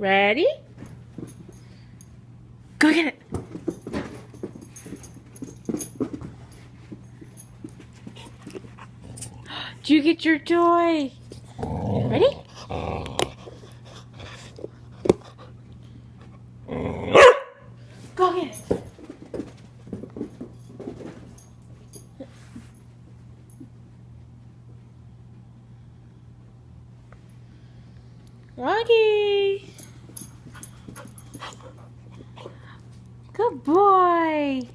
Ready? Go get it. Did you get your toy? Ready? Go get it. Auggie. Good boy.